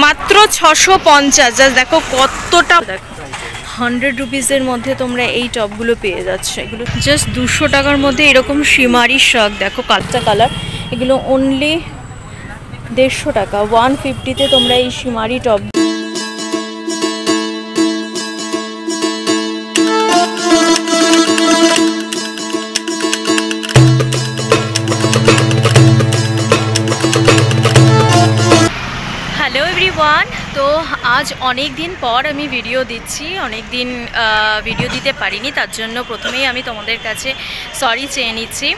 মাত্র 650। জাস্ট দেখো কতটা, দেখো 100 রুপিসের মধ্যে তোমরা এই টপগুলো পেয়ে যাচ্ছ। এগুলো জাস্ট 200 টাকার মধ্যে এরকম শিমারি শাক, দেখো কালচা কালার, এগুলো অনলি 150 টাকা। 150-তে তোমরা এই শিমারি টপ। হ্যালো এভরিওয়ান, তো আজ অনেক দিন পর আমি ভিডিও দিচ্ছি। অনেক দিন ভিডিও দিতে পারিনি, তার জন্য প্রথমেই আমি তোমাদের কাছে সরি চেয়ে নিচ্ছি।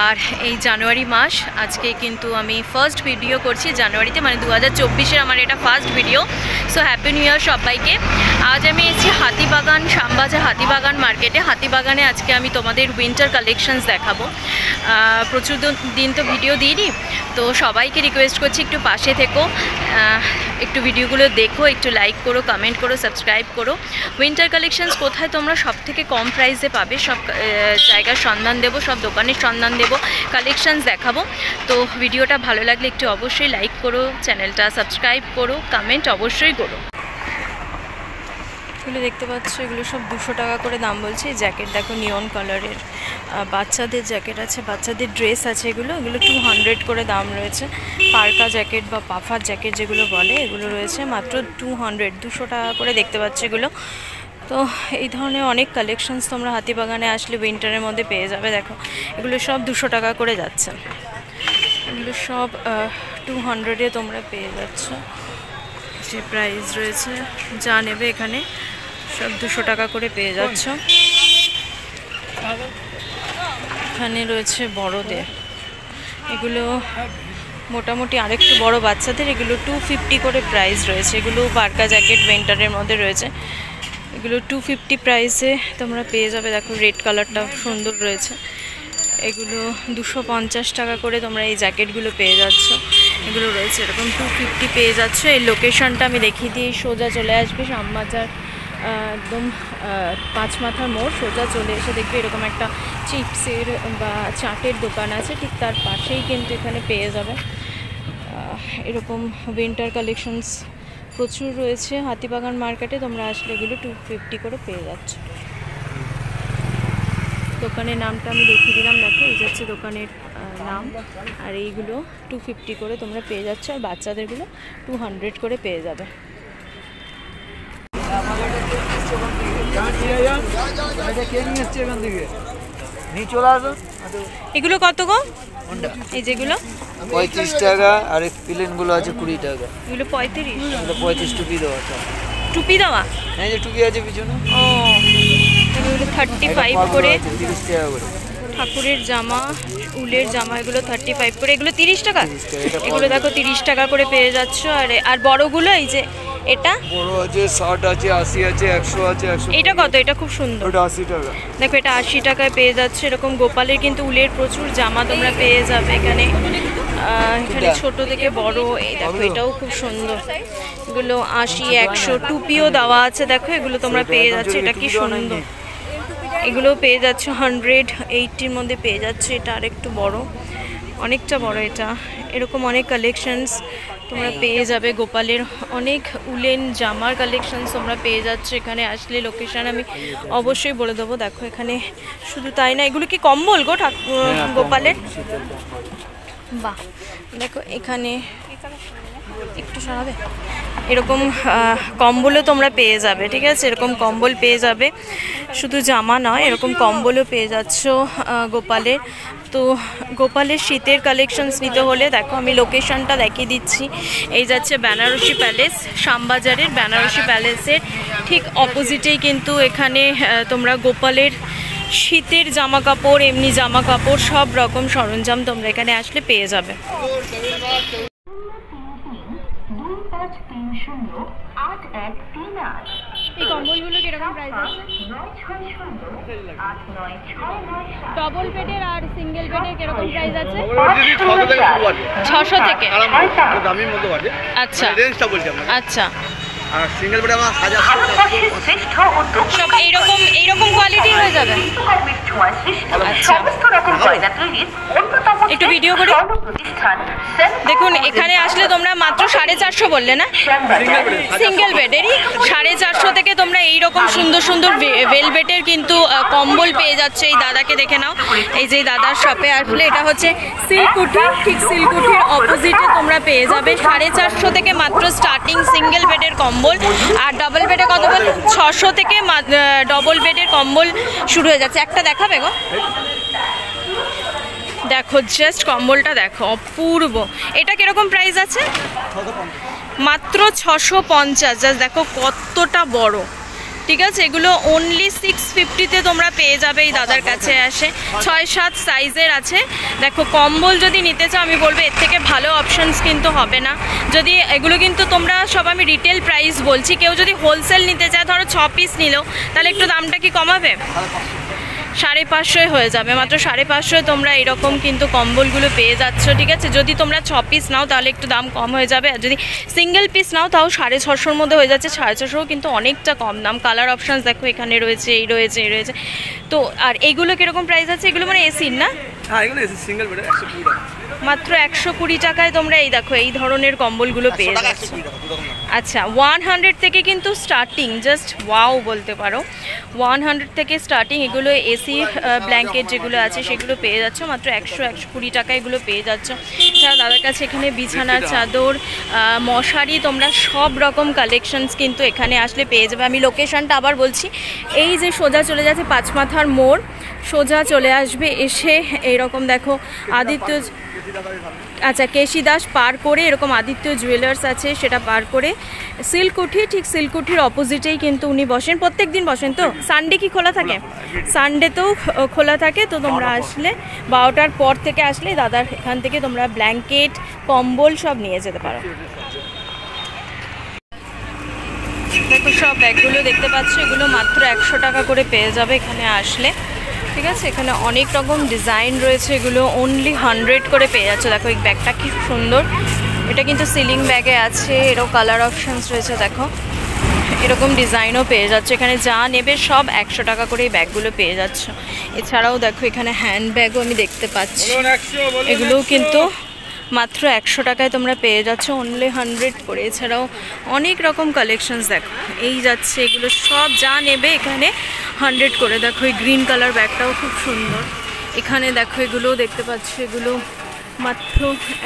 আর এই জানুয়ারি মাস, আজকে কিন্তু আমি ফার্স্ট ভিডিও করছি জানুয়ারিতে, মানে 2024-এর আমার এটা first video. So happy new year সবাইকে। আজ আমি এসেছি হাতিবাগান, শ্যামবাজার হাতিবাগান মার্কেটে। হাতিবাগানে আজকে আমি তোমাদের উইন্টার কালেকশনস দেখাবো। প্রচুর দিন তো ভিডিও দিইনি, তো সবাইকে রিকোয়েস্ট করছি একটু পাশে থেকো, একটু ভিডিওগুলো দেখো, একটু লাইক করো, কমেন্ট করো, সাবস্ক্রাইব করো। উইন্টার কালেকশনস কোথায় তোমরা সব থেকে কম প্রাইসে পাবে, সব জায়গার সন্ধান দেবো, সব দোকানের সন্ধান দেবো, কালেকশনস দেখাবো। তো ভিডিওটা ভালো লাগলে একটু অবশ্যই লাইক করো, চ্যানেলটা সাবস্ক্রাইব করো, কমেন্ট অবশ্যই করো। এগুলো দেখতে পাচ্ছ, এগুলো সব 200 টাকা করে দাম বলছে। জ্যাকেট দেখো নিয়ন কালারের, বাচ্চাদের জ্যাকেট আছে, বাচ্চাদের ড্রেস আছে, এগুলো 200 করে দাম রয়েছে। পার্কা জ্যাকেট বা পাফার জ্যাকেট যেগুলো বলে, এগুলো রয়েছে মাত্র 200 টাকা করে। দেখতে পাচ্ছ এগুলো। তো এই ধরনের অনেক কালেকশনস তোমরা হাতিবাগানে আসলে উইন্টারের মধ্যে পেয়ে যাবে। দেখো এগুলো সব 200 টাকা করে যাচ্ছে, এগুলো সব 200-এ তোমরা পেয়ে যাচ্ছ। যে প্রাইস রয়েছে, যা নেবে এখানে সব 200 টাকা করে পেয়ে যাচ্ছ। এখানে রয়েছে বড়দের, এগুলো মোটামুটি আরেকটু বড় বাচ্চাদের, এগুলো 250 করে প্রাইস রয়েছে। এগুলো পার্কা জ্যাকেট উইন্টারের মধ্যে রয়েছে, এগুলো 250 প্রাইসে তোমরা পেয়ে যাবে। দেখো রেড কালারটা সুন্দর রয়েছে, এগুলো 250 টাকা করে তোমরা এই জ্যাকেটগুলো পেয়ে যাচ্ছ। এগুলো রয়েছে এরকম 250 পেয়ে যাচ্ছ। এই লোকেশনটা আমি দেখিয়ে দিই, সোজা চলে আসবে শ্যামবাজার, একদম 5 মাথার মোড়, সোজা চলে এসে দেখবে এরকম একটা চিপসের বা চাটের দোকান আছে, ঠিক তার পাশেই কিন্তু এখানে পেয়ে যাবে এরকম উইন্টার কালেকশনস প্রচুর রয়েছে হাতিবাগান মার্কেটে। তোমরা আসলে এগুলো 250 করে পেয়ে যাচ্ছ। দোকানের নামটা আমি দেখিয়ে দিলাম, দেখো এই যাচ্ছে দোকানের নাম। আর এইগুলো 250 করে তোমরা পেয়ে যাচ্ছ, আর বাচ্চাদেরগুলো 200 করে পেয়ে যাবে। এগুলো কত গো? এই যেগুলো 35 টাকা, আর এই প্লেনগুলো আছে 20 টাকা। এগুলো 35 টুপি দেওয়া। টুপি দেওয়া, এই যে টুপি আছে পিছনে, ও এগুলো 35 করে। 30 টাকা করে। ঠাকুরের জামা, উলের জামা, এগুলো 35 করে, এগুলো 30 টাকা। এগুলো দেখো 30 টাকা করে পেয়ে যাচ্ছ। আর বড়গুলো এই যে এটা বড় আছে 60 আছে, 80 আছে, 100 আছে, 100। এটা কত? এটা খুব সুন্দর, ওটা 80 টাকা। দেখো এটা 80 টাকায় পেয়ে যাচ্ছে। এরকম গোপালের কিন্তু উলের প্রচুর জামা তোমরা পেয়ে যাবে এখানে। এখানে ছোট থেকে বড়, এই দেখো এটাও খুব সুন্দর, এগুলো 80, 100। টুপিও দেওয়া আছে, দেখো এগুলো তোমরা পেয়ে যাচ্ছে। এটা কি সুন্দর, এগুলো পেয়ে যাচ্ছ 180-র মধ্যে পেয়ে যাচ্ছে। এটা আর একটু বড়, অনেকটা বড় এটা। এরকম অনেক কালেকশনস তোমরা পেয়ে যাবে। গোপালের অনেক উলেন জামার কালেকশনস তোমরা পেয়ে যাচ্ছ এখানে আসলে। লোকেশন আমি অবশ্যই বলে দেবো। দেখো এখানে শুধু তাই না, এগুলো কি কম্বল গো গোপালের? বাহ, দেখো এখানে একটু সরাবে, এরকম কম্বলও তোমরা পেয়ে যাবে, ঠিক আছে? এরকম কম্বল পেয়ে যাবে, শুধু জামা নয়, এরকম কম্বলও পেয়ে যাচ্ছ গোপালের। তো গোপালের শীতের কালেকশনস নিতে হলে দেখো আমি লোকেশনটা দেখিয়ে দিচ্ছি। এই যাচ্ছে বেনারসি প্যালেস, শ্যামবাজারের বেনারসি প্যালেসের ঠিক অপোজিটেই কিন্তু এখানে তোমরা গোপালের শীতের জামা কাপড়, এমনি জামা কাপড়, সব রকম সরঞ্জাম তোমরা এখানে আসলে পেয়ে যাবে। এই কম্বলগুলো কিরকম প্রাইস আছে? ডবল বেডের আর সিঙ্গেল বেডের কিরকম প্রাইস আছে? 600 থেকে। আচ্ছা আচ্ছা, আর সিঙ্গেল বেড আমার 1000 সব এইরকম কোয়ালিটি হয়ে যাবে। আচ্ছা, একটু ভিডিও করে দেখুন। এখানে আসলে তোমরা মাত্র 450 বললে না? সিঙ্গেল বেডেরই 450 থেকে তোমরা এইরকম সুন্দর সুন্দর ভেলভেটের কিন্তু কম্বল পেয়ে যাচ্ছে। এই দাদাকে দেখে নাও, এই যে দাদার শপে আসলে এটা হচ্ছে সিল্কুটি, ঠিক সিল্কুটির অপোজিটে তোমরা পেয়ে যাবে 450 থেকে মাত্র স্টার্টিং সিঙ্গেল বেডের কম্বল। আর ডবল বেডে কত বল? 600 থেকে ডবল বেডের কম্বল শুরু হয়ে যাচ্ছে। একটা দেখাবে গো, দেখো জাস্ট কম্বলটা দেখো, অপূর্ব। এটা কিরকম প্রাইস আছে? মাত্র 650। জাস্ট দেখো কতটা বড়, ঠিক আছে। এগুলো অনলি 650-তে তোমরা পেয়ে যাবে এই দাদার কাছে আসে। 6-7 সাইজের আছে। দেখো কম্বল যদি নিতে চাও আমি বলবো এর থেকে ভালো অপশানস কিন্তু হবে না। যদি এগুলো কিন্তু তোমরা সব আমি রিটেল প্রাইস বলছি, কেউ যদি হোলসেল নিতে চায় ধরো 6 পিস নিল, তাহলে একটু দামটা কি কমাবে? 550 হয়ে যাবে, মাত্র 550 তোমরা এরকম কিন্তু কম্বলগুলো পেয়ে যাচ্ছ, ঠিক আছে। যদি তোমরা 6 পিস নাও তাহলে একটু দাম কম হয়ে যাবে, আর যদি সিঙ্গেল পিস নাও তাও 650-র মধ্যে হয়ে যাচ্ছে। 650 কিন্তু অনেকটা কম দাম। কালার অপশানস দেখো এখানে রয়েছে, এই রয়েছে, এই রয়েছে। তো আর এইগুলো কীরকম প্রাইস আছে? এগুলো মানে এসির না? হ্যাঁ, এগুলো এসি সিঙ্গেল বেড 120 টাকা। মাত্র 120 টাকায় তোমরা এই দেখো এই ধরনের কম্বলগুলো পেয়ে যাচ্ছ। আচ্ছা, 100 থেকে কিন্তু স্টার্টিং, জাস্ট ওয়াও বলতে পারো। 100 থেকে স্টার্টিং এগুলো এসি ব্ল্যাঙ্কেট যেগুলো আছে সেগুলো পেয়ে যাচ্ছ মাত্র 100-120 টাকায় এগুলো পেয়ে যাচ্ছ। এছাড়া দাদার কাছে এখানে বিছানার চাদর, মশারি, তোমরা সব রকম কালেকশনস কিন্তু এখানে আসলে পেয়ে যাবে। আমি লোকেশনটা আবার বলছি, এই যে সোজা চলে যাচ্ছে পাঁচমাথার মোড়, সোজা চলে আসবে, এসে এইরকম দেখো আদিত্য, আচ্ছা কেশিদাস পার করে এরকম আদিত্য জুয়েলার্স আছে, সেটা পার করে সিল্কুঠি, ঠিক সিল্কুঠির অপোজিটেই কিন্তু উনি বসেন। প্রত্যেক দিন বসেন তো? সানডে কি খোলা থাকে? সানডেতেও খোলা থাকে। তো তোমরা আসলে 12টার পর থেকে আসলে দাদার এখান থেকে তোমরা ব্ল্যাঙ্কেট, কম্বল সব নিয়ে যেতে পারো। দেখো সব ব্যাগগুলো দেখতে পাচ্ছ, এগুলো মাত্র 100 টাকা করে পেয়ে যাবে এখানে আসলে, ঠিক আছে। এখানে অনেক রকম ডিজাইন রয়েছে, এগুলো অনলি 100 করে পেয়ে যাচ্ছে। দেখো এই ব্যাগটা কি সুন্দর, এটা কিন্তু সিলিং ব্যাগে আছে, এরও কালার অপশানস রয়েছে, দেখো এরকম ডিজাইনও পেয়ে যাচ্ছে। এখানে যা নেবে সব 100 টাকা করে এই ব্যাগগুলো পেয়ে যাচ্ছ। এছাড়াও দেখো এখানে হ্যান্ড ব্যাগও আমি দেখতে পাচ্ছি, এগুলোও কিন্তু মাত্র 100 টাকায় তোমরা পেয়ে যাচ্ছ, অনলি 100 করে। এছাড়াও অনেক রকম কালেকশনস দেখো এই যাচ্ছে, এগুলো সব যা নেবে এখানে 100 করে। দেখো এই গ্রিন কালার ব্যাগটাও খুব সুন্দর, এখানে দেখো এগুলোও দেখতে পাচ্ছ, এগুলো মাত্র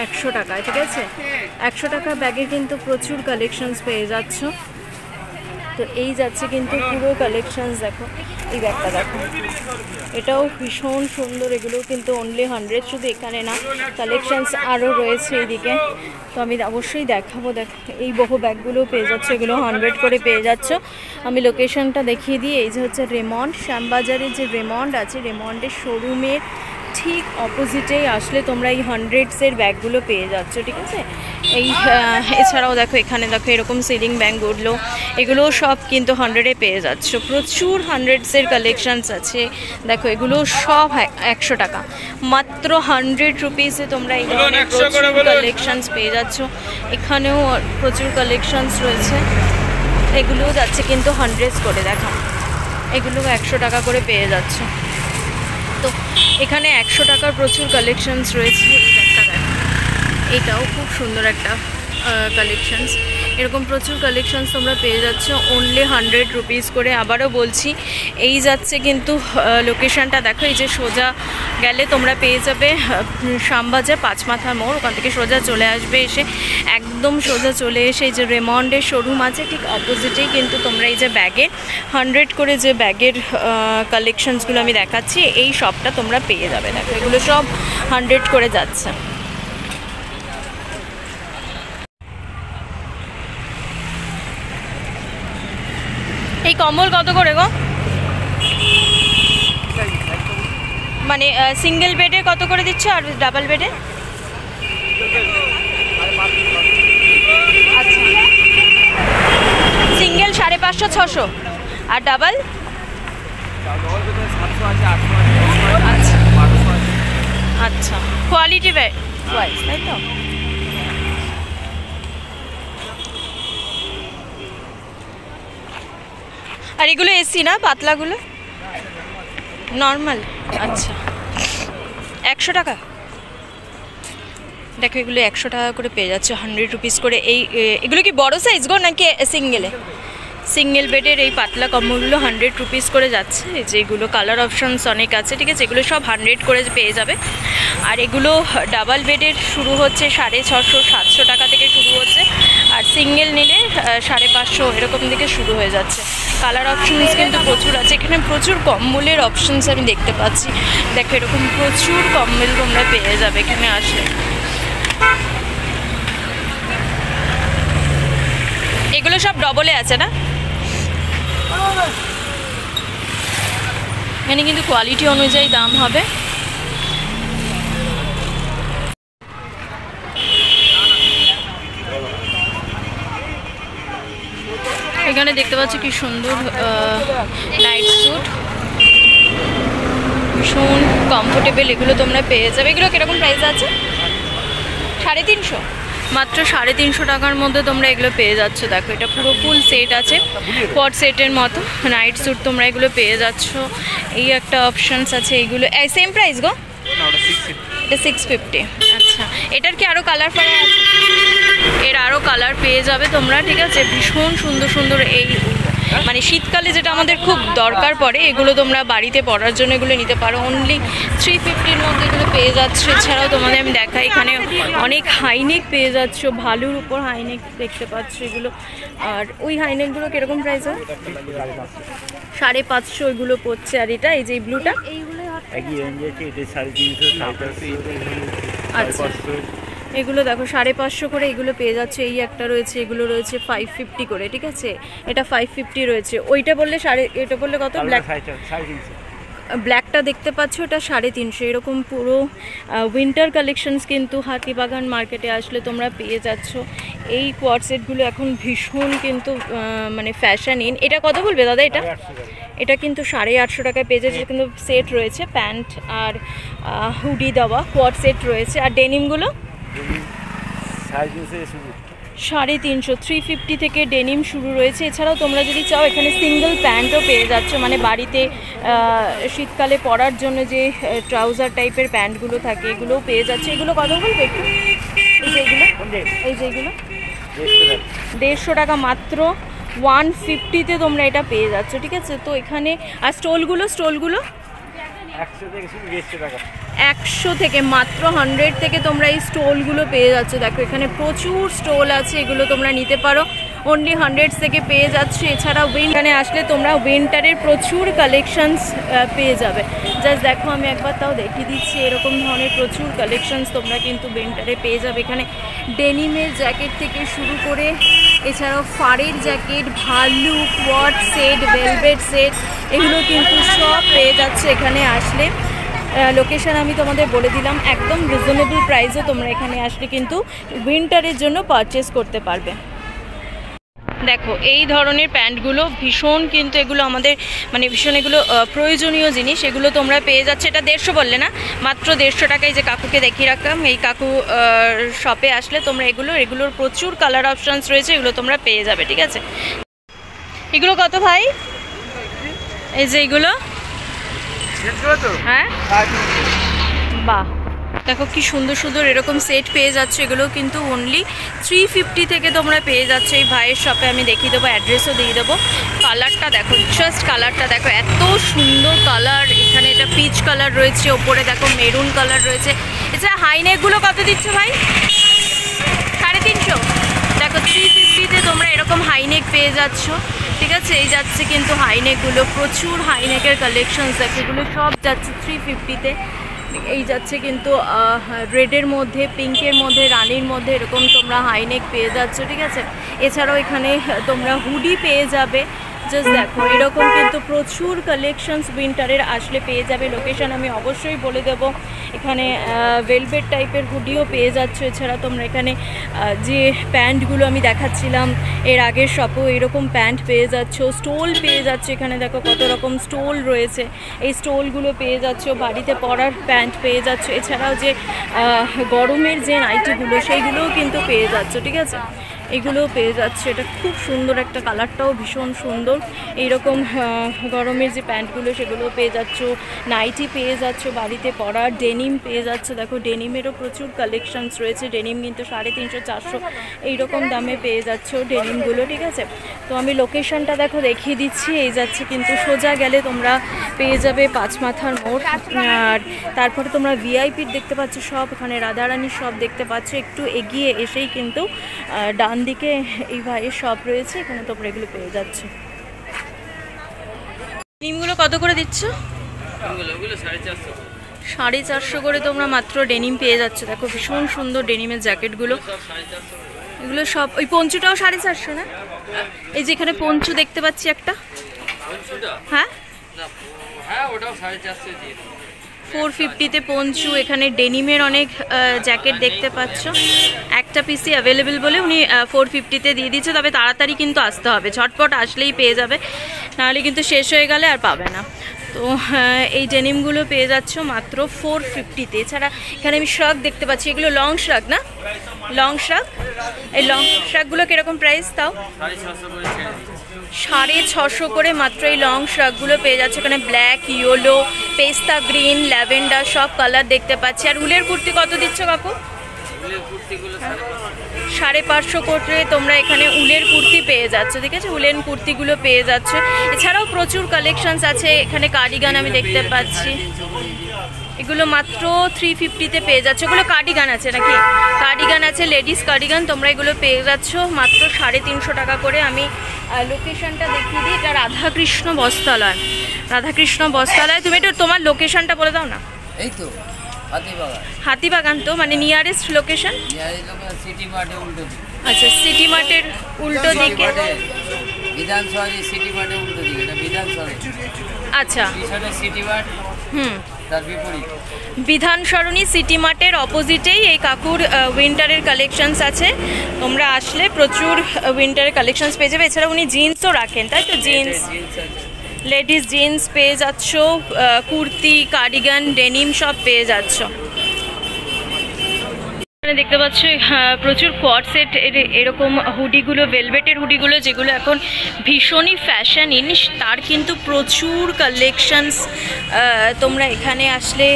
100 টাকায়, ঠিক আছে। 100 টাকা ব্যাগে কিন্তু প্রচুর কালেকশনস পেয়ে যাচ্ছ। তো এই যাচ্ছে কিন্তু পুরো কালেকশনস, দেখো এই ব্যাগটা দেখো, এটাও ভীষণ সুন্দর। এগুলো কিন্তু অনলি 100, শুধু এখানে না, কালেকশনস আরও রয়েছে এইদিকে, তো আমি অবশ্যই দেখাবো। দেখো এই বহু ব্যাগগুলো পেয়ে যাচ্ছে, এগুলো 100 করে পেয়ে যাচ্ছ। আমি লোকেশনটা দেখিয়ে দিই, এই যে হচ্ছে রেমন্ড, শ্যামবাজারের যে রেমন্ড আছে, রেমন্ডের শোরুমের ঠিক অপোজিটেই আসলে তোমরা এই 100-এর ব্যাগগুলো পেয়ে যাচ্ছ, ঠিক আছে। এই এছাড়াও দেখো এখানে দেখো এরকম সিলিং ব্যাগগুলো, এগুলো সব কিন্তু 100-এ পেয়ে যাচ্ছ। প্রচুর 100-এর কালেকশানস আছে, দেখো এগুলো সব 100 টাকা, মাত্র 100 রুপিসে তোমরা এই ধরনের প্রচুর কালেকশানস পেয়ে যাচ্ছ। এখানেও প্রচুর কালেকশানস রয়েছে, এগুলোও যাচ্ছে কিন্তু 100 করে। দেখো এগুলো 100 টাকা করে পেয়ে যাচ্ছ। তো এখানে 100 টাকার প্রচুর কালেকশনস রয়েছে। এই ব্যাগটা দেখো, এইটাও খুব সুন্দর একটা কালেকশনস। এরকম প্রচুর কালেকশনস তোমরা পেয়ে যাচ্ছ অনলি 100 রুপিস করে। আবারও বলছি, এই যাচ্ছে কিন্তু লোকেশানটা দেখো, এই যে সোজা গেলে তোমরা পেয়ে যাবে শ্যামবাজার পাঁচমাথা মোড়, ওখান থেকে সোজা চলে আসবে, এসে একদম সোজা চলে এসে এই যে রেমন্ডের শোরুম আছে ঠিক অপোজিটেই কিন্তু তোমরা এই যে ব্যাগের 100 করে যে ব্যাগের কালেকশনসগুলো আমি দেখাচ্ছি, এই শপটা তোমরা পেয়ে যাবে। দেখো এগুলো সব 100 করে যাচ্ছে। এই কম্বল কত করে গো? মানে সিঙ্গেল বেডে কত করে দিচ্ছ আর ডাবল বেডে? আচ্ছা, সিঙ্গেল 550-600 আর ডাবল? আচ্ছা আচ্ছা, কোয়ালিটি ওয়াইজ তাই তো। আর এগুলো এসি না, পাতলাগুলো নর্মাল? আচ্ছা, 100 টাকা দেখো এগুলো 100 টাকা করে পেয়ে যাচ্ছে, 100 রুপিস করে। এগুলো কি বড় সাইজ গো নাকি সিঙ্গেলে? সিঙ্গেল বেডের এই পাতলা কম্বলগুলো 100 রুপিস করে যাচ্ছে। যেগুলো কালার অপশানস অনেক আছে, ঠিক আছে, এগুলো সব 100 করে পেয়ে যাবে। আর এগুলো ডাবল বেডের শুরু হচ্ছে 650 700 টাকা থেকে শুরু হচ্ছে, আর সিঙ্গেল নিলে 550 এরকম থেকে শুরু হয়ে যাচ্ছে। কালার অপশানস কিন্তু প্রচুর আছে এখানে, প্রচুর কম্বলের অপশানস আমি দেখতে পাচ্ছি। দেখো এরকম প্রচুর কম্বল তোমরা পেয়ে যাবে এখানে আসলে। এগুলো সব ডবলে আছে না? এখানে কিন্তু কোয়ালিটি অনুযায়ী দাম হবে। এখানে দেখতে পাচ্ছি কি সুন্দর নাইট স্যুট, ভীষণ কমফোর্টেবল, এগুলো তোমরা পেয়ে যাবে। এগুলো কিরকম প্রাইস আছে? 350, মাত্র 350 টাকার মধ্যে তোমরা এগুলো পেয়ে যাচ্ছ। দেখো এটা পুরো ফুল সেট আছে, পট সেটের মতো নাইট স্যুট তোমরা এগুলো পেয়ে যাচ্ছ। এই একটা অপশানস আছে, এইগুলো সেম প্রাইস গো? এটা 650। আচ্ছা, এটার কি আরও কালার ফালার আছে? এর আরও কালার পেয়ে যাবে তোমরা, ঠিক আছে। ভীষণ সুন্দর সুন্দর এই মানে শীতকালে যেটা আমাদের খুব দরকার পড়ে, এগুলো তোমরা বাড়িতে পরার জন্য এগুলো নিতে পারো। অনলি 350-র মধ্যে এগুলো পেয়ে যাচ্ছে। এছাড়াও তোমাদের আমি দেখাই, এখানে অনেক হাইনেক পেয়ে যাচ্ছ, ভালোর উপর হাইনেক দেখতে পাচ্ছ এগুলো। আর ওই হাইনেকগুলো কীরকম প্রাইস হয়? 550 এগুলো পড়ছে। আর এটা এই যে ব্লুটা আচ্ছা, এগুলো দেখো 550 করে এগুলো পেয়ে যাচ্ছে। এই একটা রয়েছে, এগুলো রয়েছে 550 করে, ঠিক আছে। এটা 550 রয়েছে। ওইটা বললে এটা বললে কত? ব্ল্যাকটা দেখতে পাচ্ছ, এটা 350। এরকম পুরো উইন্টার কালেকশনস কিন্তু হাতিবাগান মার্কেটে আসলে তোমরা পেয়ে যাচ্ছ। এই কোয়ার্ড সেটগুলো এখন ভীষণ কিন্তু মানে ফ্যাশন ইন। এটা কত বলবে দাদা? এটা কিন্তু 850 টাকায় পেয়ে যাচ্ছে, কিন্তু সেট রয়েছে, প্যান্ট আর হুডি দেওয়া কোয়ার্ড সেট রয়েছে। আর ডেনিমগুলো 350, 350 থেকে ডেনিম শুরু রয়েছে। এছাড়াও তোমরা যদি চাও এখানে সিঙ্গেল প্যান্টও পেয়ে যাচ্ছ, মানে বাড়িতে শীতকালে পরার জন্য যে ট্রাউজার টাইপের প্যান্টগুলো থাকে এগুলোও পেয়ে যাচ্ছে। এগুলো কত বলবে একটু? এই যে এগুলো 150 টাকা, মাত্র 150-তে তোমরা এটা পেয়ে যাচ্ছ, ঠিক আছে। তো এখানে আর স্টোলগুলো 100 থেকে মাত্র 100 থেকে তোমরা এই স্টোলগুলো পেয়ে যাচ্ছ। দেখো এখানে প্রচুর স্টোল আছে, এগুলো তোমরা নিতে পারো। অনলি 100 থেকে পেয়ে যাচ্ছ। এছাড়া উইন্টারে আসলে তোমরা উইন্টারের প্রচুর কালেকশনস পেয়ে যাবে। জাস্ট দেখো আমি একবার তাও দেখিয়ে দিচ্ছি, এরকম ধরনের প্রচুর কালেকশনস তোমরা কিন্তু উইন্টারে পেয়ে যাবে। এখানে ডেনিমের জ্যাকেট থেকে শুরু করে এছাড়াও ফাড়ের জ্যাকেট, ভাল্লু, কোয়াড সেট, ভেলভেট সেট, এগুলো কিন্তু সব পেয়ে যাচ্ছে এখানে আসলে। লোকেশন আমি তোমাদের বলে দিলাম, একদম রিজনেবল প্রাইসে তোমরা এখানে আসলে কিন্তু উইন্টারের জন্য পারচেস করতে পারবে। দেখো এই ধরনের প্যান্টগুলো ভীষণ কিন্তু এগুলো আমাদের মানে ভীষণ এগুলো প্রয়োজনীয় জিনিস, এগুলো তোমরা পেয়ে যাচ্ছে। এটা 150 বললে না? মাত্র 150 টাকায়। যে কাকুকে দেখিয়ে রাখলাম, এই কাকু শপে আসলে তোমরা এগুলোর প্রচুর কালার অপশানস রয়েছে, এগুলো তোমরা পেয়ে যাবে, ঠিক আছে। এগুলো কত ভাই? এই যে এগুলো, হ্যাঁ বাহ, দেখো কি সুন্দর সুন্দর এরকম সেট পেয়ে যাচ্ছে। এগুলো কিন্তু অনলি 350 থেকে তোমরা পেয়ে যাচ্ছে এই ভাইয়ের শপে। আমি দেখিয়ে দেবো, অ্যাড্রেসও দিয়ে দেবো। কালারটা দেখো, জাস্ট কালারটা দেখো, এত সুন্দর কালার। এখানে এটা পিচ কালার রয়েছে, ওপরে দেখো মেরুন কালার রয়েছে। এছাড়া হাইনেকগুলো কত দিচ্ছ ভাই? 350। দেখো 350-তে তোমরা এরকম হাইনেক পেয়ে যাচ্ছ, ঠিক আছে। এই যাচ্ছে কিন্তু হাইনেকগুলো, প্রচুর হাইনেকের কালেকশনস দেখো, এগুলো সব যাচ্ছে 350-তে। এই যাচ্ছে কিন্তু রেডের মধ্যে, পিঙ্কের মধ্যে, রানির মধ্যে এরকম তোমরা হাইনেক পেয়ে যাচ্ছ, ঠিক আছে। এছাড়াও এখানে তোমরা হুডি পেয়ে যাবে। জাস্ট দেখো এরকম কিন্তু প্রচুর কালেকশনস উইন্টারের আসলে পেয়ে যাবে। লোকেশন আমি অবশ্যই বলে দেবো। এখানে ভেলভেট টাইপের হুডিও পেয়ে যাচ্ছ। এছাড়া তোমরা এখানে যে প্যান্টগুলো আমি দেখাচ্ছিলাম এর আগের শপেও এরকম প্যান্ট পেয়ে যাচ্ছ। স্টোল পেয়ে যাচ্ছে, এখানে দেখো কত রকম স্টোল রয়েছে, এই স্টোলগুলো পেয়ে যাচ্ছ। বাড়িতে পরার প্যান্ট পেয়ে যাচ্ছ। এছাড়াও যে গরমের যে নাইটিগুলো সেইগুলোও কিন্তু পেয়ে যাচ্ছ, ঠিক আছে। এগুলো পেয়ে যাচ্ছে। এটা খুব সুন্দর একটা, কালারটাও ভীষণ সুন্দর। এইরকম গরমের যে প্যান্টগুলো সেগুলো পেয়ে যাচ্ছ, নাইটি পেয়ে যাচ্ছ বাড়িতে পরা, ডেনিম পেয়ে যাচ্ছে। দেখো ডেনিমেরও প্রচুর কালেকশনস রয়েছে। ডেনিম কিন্তু 350-400 এইরকম দামে পেয়ে যাচ্ছ ডেনিমগুলো, ঠিক আছে। তো আমি লোকেশনটা দেখো দেখিয়ে দিচ্ছি। এই যাচ্ছে কিন্তু সোজা গেলে তোমরা পেয়ে যাবে পাঁচমাথার মোড়। আর তারপরে তোমরা ভিআইপির দেখতে পাচ্ছ সব, এখানে রাধারানীর সব দেখতে পাচ্ছ। একটু এগিয়ে এসেই কিন্তু ডান দিকে এই ভাইয়ের শপ রয়েছে, এখানে তোমরা এগুলো পেয়ে যাচ্ছ। ডেনিমগুলো কত করে দিচ্ছ? 450 করে তোমরা মাত্র ডেনিম পেয়ে যাচ্ছ। দেখো ভীষণ সুন্দর ডেনিমের জ্যাকেটগুলো, এগুলো সব। ওই পঞ্চুটাও 450 না? এই যে এখানে পঞ্চু দেখতে পাচ্ছি একটা। হ্যাঁ, 450-তে পঞ্চু। এখানে ডেনিমের অনেক জ্যাকেট দেখতে পাচ্ছ। একটা পিসি অ্যাভেলেবেল বলে উনি 450-তে দিয়ে দিচ্ছে। তবে তাড়াতাড়ি কিন্তু আসতে হবে, ঝটপট আসলেই পেয়ে যাবে, নাহলে কিন্তু শেষ হয়ে গেলে আর পাবে না। তো এই ডেনিমগুলো পেয়ে যাচ্ছ মাত্র 450-তে। এছাড়া এখানে আমি শ্রাগ দেখতে পাচ্ছি, এগুলো লং শ্রাগ না? লং শ্রাগ। এই লং শ্রাগগুলো কীরকম প্রাইস তাও? 650 করে মাত্র এই লং শ্রাগগুলো পেয়ে যাচ্ছে। এখানে ব্ল্যাক, ইয়েলো, পেস্তা গ্রিন, ল্যাভেন্ডার সব কালার দেখতে পাচ্ছি। আর উলের কুর্তি কত দিচ্ছ কাকু? 550 করে তোমরা এখানে উলের কুর্তি পেয়ে যাচ্ছ, ঠিক আছে। উলেন কুর্তিগুলো পেয়ে যাচ্ছে। এছাড়াও প্রচুর কালেকশনস আছে। এখানে কার্ডিগান আমি দেখতে পাচ্ছি, এগুলো মাত্র 350-তে পেয়ে যাচ্ছে। এগুলো কার্ডিগান আছে নাকি? কার্ডিগান আছে, লেডিস কার্ডিগান। তোমরা এগুলো পেয়ে যাচ্ছ মাত্র 350 টাকা করে। আমি লোকেশনটা দেখিয়ে দিই। এটা রাধাকৃষ্ণ বস্ত্রালয়। রাধাকৃষ্ণ বস্ত্রালয়। তুমি একটু তোমার লোকেশনটা বলে দাও না। এই তো হাতিবাগান। তো মানে নিয়ারেস্ট লোকেশন? সিটি মার্টের উল্টো দিকে। আচ্ছা, সিটি মার্টের উল্টো দিকে। বিধানসভা সিটি মার্টের উল্টো দিকে, এটা বিধানসভা। আচ্ছা, সিটি মার্ট, তার বিপরীত বিধান সরণি সিটি মার্টের অপোজিটেই এই কাকুর উইন্টারের কালেকশনস আছে। তোমরা আসলে প্রচুর উইন্টারের কালেকশনস পেয়ে যাবে। এছাড়া উনি জিন্সও রাখেন, তাই তো? জিন্স, লেডিস জিন্স পেয়ে যাচ্ছ, কুর্তি, কার্ডিগান, ডেনিম সব পেয়ে যাচ্ছ। দেখতে পাচ্ছ প্রচুর কোয়াড সেট এরকম হুডিগুলো, ভেলভেটের হুডিগুলো, যেগুলো এখন ভীষণই ফ্যাশন ইন, তার কিন্তু প্রচুর কালেকশনস তোমরা এখানে আসলে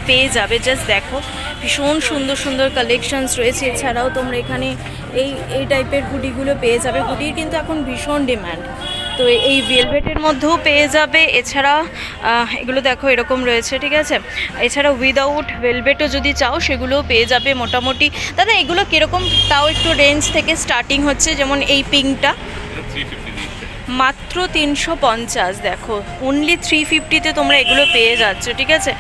পেয়ে যাবে। জাস্ট দেখো ভীষণ সুন্দর সুন্দর কালেকশনস রয়েছে। এছাড়াও তোমরা এখানে এই টাইপের হুডিগুলো পেয়ে যাবে। হুডির কিন্তু এখন ভীষণ ডিমান্ড, তো এই ভেলভেটের মধ্যেও পেয়ে যাবে। এছাড়া এগুলো দেখো এরকম রয়েছে, ঠিক আছে। এছাড়া উইদাউট ভেলভেটও যদি চাও সেগুলোও পেয়ে যাবে মোটামুটি। দাদা এগুলো কীরকম তাও একটু রেঞ্জ থেকে স্টার্টিং হচ্ছে? যেমন এই পিঙ্কটা মাত্র 350। দেখো অনলি 350-তে তোমরা এগুলো পেয়ে যাচ্ছ, ঠিক আছে।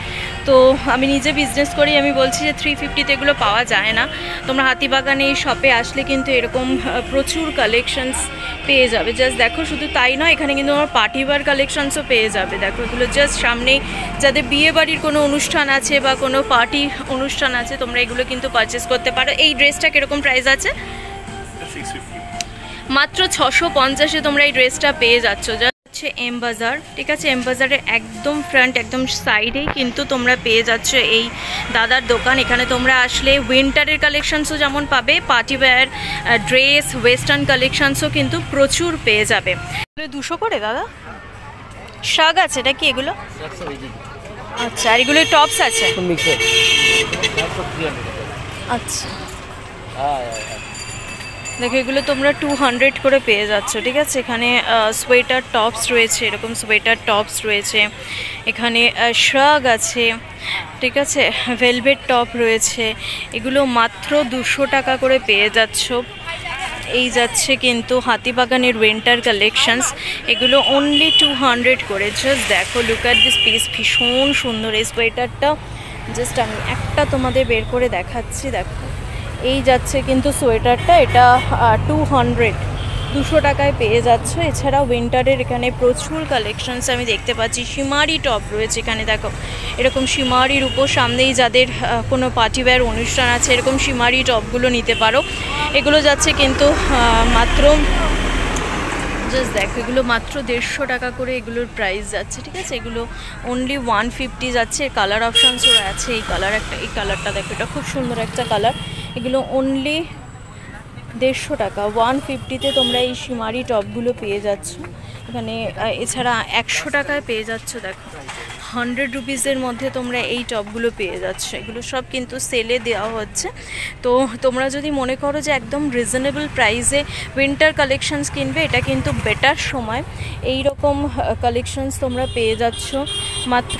তো আমি নিজে বিজনেস করি, আমি বলছি যে 350-তে এগুলো পাওয়া যায় না। তোমরা হাতিবাগানে এই শপে আসলে কিন্তু এরকম প্রচুর কালেকশনস পেয়ে যাবে। জাস্ট দেখো, শুধু তাই নয়, এখানে কিন্তু আমার পার্টি ওয়্যার কালেকশনসও পেয়ে যাবে। দেখো এগুলো জাস্ট সামনেই যাদের বিয়ে বাড়ির কোনো অনুষ্ঠান আছে বা কোনো পার্টি অনুষ্ঠান আছে, তোমরা এগুলো কিন্তু পারচেস করতে পারো। এই ড্রেসটা কীরকম প্রাইস আছে? মাত্র 650-এ তোমরা এই ড্রেসটা পেয়ে যাচ্ছ। যা হচ্ছে এম বাজার, ঠিক আছে। এম বাজারের একদম ফ্রন্ট, একদম সাইডেই কিন্তু তোমরা পেয়ে যাচ্ছ এই দাদার দোকান। এখানে তোমরা আসলে উইন্টারের কালেকশনসও যেমন পাবে, পার্টি ওয়্যার, ড্রেস, ওয়েস্টার্ন কালেকশনসও কিন্তু প্রচুর পেয়ে যাবে। 200 করে দাদা শাগ আছে, এটা কি এগুলো? আচ্ছা, আর এগুলো টপস আছে? আচ্ছা, দেখো এগুলো তোমরা 200 করে পেয়ে যাচ্ছ, ঠিক আছে। এখানে সোয়েটার টপস রয়েছে, এরকম সোয়েটার টপস রয়েছে। এখানে শ্রাগ আছে, ঠিক আছে। ভেলভেট টপ রয়েছে, এগুলো মাত্র 200 টাকা করে পেয়ে যাচ্ছ। এই যাচ্ছে কিন্তু হাতিবাগানের উইন্টার কালেকশনস, এগুলো অনলি 200 করে। জাস্ট দেখো, লুক অ্যাট দিস পিস, ভীষণ সুন্দর এই সোয়েটারটা। জাস্ট আমি একটা তোমাদের বের করে দেখাচ্ছি। দেখো এই যাচ্ছে কিন্তু সোয়েটারটা, এটা 200 টাকায় পেয়ে যাচ্ছ। এছাড়া উইন্টারের এখানে প্রচুর কালেকশনস আমি দেখতে পাচ্ছি। শিমারি টপ রয়েছে এখানে, দেখো এরকম শিমারির উপর সামনেই যাদের কোনো পার্টি ওয়্যার অনুষ্ঠান আছে, এরকম শিমারি টপগুলো নিতে পারো। এগুলো যাচ্ছে কিন্তু মাত্র, জাস্ট দেখো এগুলো মাত্র 150 টাকা করে এগুলোর প্রাইস যাচ্ছে, ঠিক আছে। এগুলো অনলি 150 যাচ্ছে। কালার অপশানসও আছে। এই কালার একটা, এই কালারটা দেখো, এটা খুব সুন্দর একটা কালার। এগুলো অনলি 150 টাকা, 150-তে তোমরা এই শিমারি টপগুলো পেয়ে যাচ্ছ এখানে। এছাড়া 100 টাকায় পেয়ে যাচ্ছ, দেখো 100 রুপিসের মধ্যে তোমরা এই টপগুলো পেয়ে যাচ্ছ। এগুলো সব কিন্তু সেলে দেওয়া হচ্ছে। তো তোমরা যদি মনে করো যে একদম রিজনেবল প্রাইসে উইন্টার কালেকশনস কিনবে, এটা কিন্তু বেটার সময়। এই রকম কালেকশনস তোমরা পেয়ে যাচ্ছ মাত্র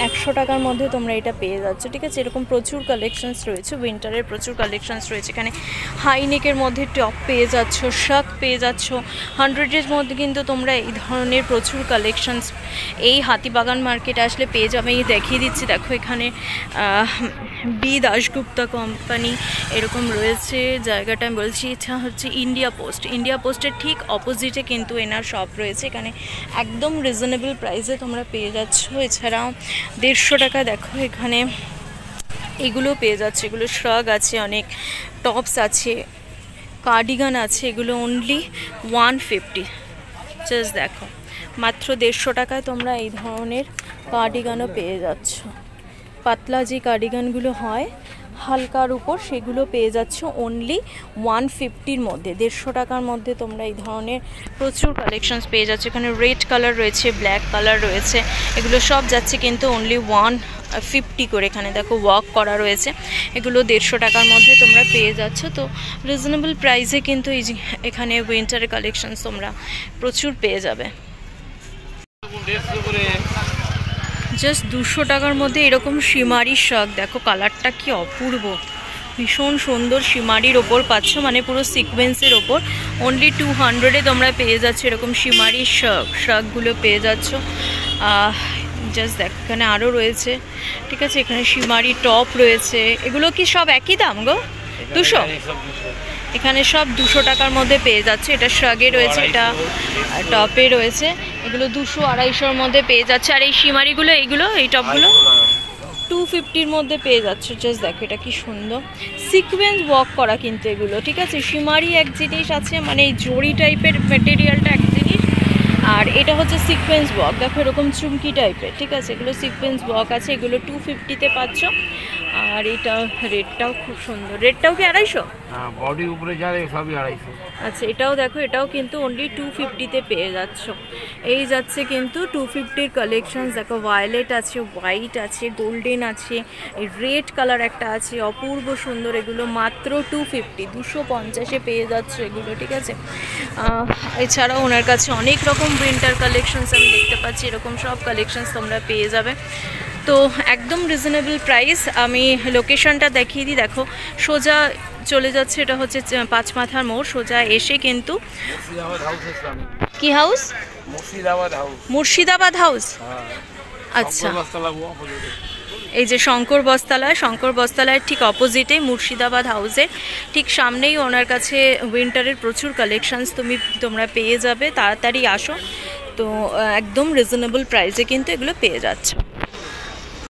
100 টাকার মধ্যে তোমরা এটা পেয়ে যাচ্ছ, ঠিক আছে। এরকম প্রচুর কালেকশনস রয়েছে, উইন্টারের প্রচুর কালেকশনস রয়েছে এখানে। হাইনেকের মধ্যে টপ পেয়ে যাচ্ছ, শার্ট পেয়ে যাচ্ছ 100-এর মধ্যে কিন্তু তোমরা এই ধরনের প্রচুর কালেকশনস এই হাতিবাগান মার্কেট আসলে পেয়ে যাবে। আমি দেখিয়ে দিচ্ছি, দেখো এখানে বি দাশগুপ্তা কোম্পানি এরকম রয়েছে। জায়গাটা আমি বলছি, এটা হচ্ছে ইন্ডিয়া পোস্ট। ইন্ডিয়া পোস্টের ঠিক অপোজিটে কিন্তু এনার শপ রয়েছে। এখানে একদম রিজনেবল প্রাইসে তোমরা পেয়ে যাচ্ছ। এছাড়াও 150 টাকা দেখো এখানে এগুলো পেয়ে যাচ্ছে। এগুলো শ্রাগ আছে, অনেক টপস আছে, কার্ডিগান আছে, এগুলো অনলি 150। জাস্ট দেখো মাত্র 150 টাকায় তোমরা এই ধরনের কার্ডিগানও পেয়ে যাচ্ছ। পাতলা যে কার্ডিগানগুলো হয় হালকার উপর, সেগুলো পেয়ে যাচ্ছ অনলি 150-র মধ্যে। 150 টাকার মধ্যে তোমরা এই ধরনের প্রচুর কালেকশনস পেয়ে যাচ্ছ। এখানে রেড কালার রয়েছে, ব্ল্যাক কালার রয়েছে, এগুলো সব যাচ্ছে কিন্তু অনলি 150 করে। এখানে দেখো ওয়ার্ক করা রয়েছে, এগুলো 150 টাকার মধ্যে তোমরা পেয়ে যাচ্ছ। তো রিজনেবল প্রাইসে কিন্তু এই এখানে উইন্টারের কালেকশনস তোমরা প্রচুর পেয়ে যাবে। জাস্ট 200 টাকার মধ্যে এরকম শিমারি শার্ক, দেখো কালারটা কি অপূর্ব, ভীষণ সুন্দর। শিমারির ওপর পাচ্ছ, মানে পুরো সিকোয়েন্সের ওপর। অনলি 200-এ তোমরা পেয়ে যাচ্ছ এরকম শিমারি শার্কগুলো পেয়ে যাচ্ছ। জাস্ট দেখো এখানে আরও রয়েছে, ঠিক আছে। এখানে শিমারি টপ রয়েছে, এগুলো কি সব একই দাম গো? 200? এখানে সব 200 টাকার মধ্যে পেয়ে যাচ্ছে। এটা শ্রাগে রয়েছে, এটা টপে রয়েছে, এগুলো 200-250-র মধ্যে পেয়ে যাচ্ছে। আর এই শিমারিগুলো, এই টপগুলো 250-র মধ্যে পেয়ে যাচ্ছে। জাস্ট দেখো এটা কি সুন্দর সিকোয়েন্স ওয়ার্ক করা কিন্তু এগুলো, ঠিক আছে। শিমারি এক জিনিস আছে, মানে এই জড়ি টাইপের মেটেরিয়ালটা এক জিনিস, আর এটা হচ্ছে সিকোয়েন্স ওয়ার্ক। দেখো এরকম চুমকি টাইপের, ঠিক আছে। এগুলো সিকোয়েন্স ওয়ার্ক আছে, এগুলো 250-তে পাচ্ছ। আর এটা রেডটাও খুব সুন্দর। রেডটাও কি 250? হ্যাঁ, বডির উপরে যায় সবই 250। আচ্ছা, এটাও দেখো, এটাও কিন্তু অনলি 250-তে পেয়ে যাচ্ছ। এই যাচ্ছে কিন্তু 250-র কালেকশনস। দেখো ভায়োলেট আছে, হোয়াইট আছে, গোল্ডেন আছে, এই রেড কালার একটা আছে, অপূর্ব সুন্দর। এগুলো মাত্র 250, 250-এ পেয়ে যাচ্ছ এগুলো, ঠিক আছে। এছাড়াও ওনার কাছে অনেক রকম উইন্টার কালেকশনস আমি দেখতে পাচ্ছি, এরকম সব কালেকশনস তোমরা পেয়ে যাবে। তো একদম রিজনেবল প্রাইস। আমি লোকেশনটা দেখিয়ে দিই, দেখো সোজা চলে যাচ্ছে, এটা হচ্ছে পাঁচমাথার মোড়। সোজা এসে কিন্তু কি হাউস? মুর্শিদাবাদ হাউস। আচ্ছা, এই যে শঙ্কর বস্ত্রালয়ের ঠিক অপোজিটে মুর্শিদাবাদ হাউসের ঠিক সামনেই ওনার কাছে উইন্টারের প্রচুর কালেকশনস তোমরা পেয়ে যাবে। তাড়াতাড়ি আসো। তো একদম রিজনেবল প্রাইসে কিন্তু এগুলো পেয়ে যাচ্ছ।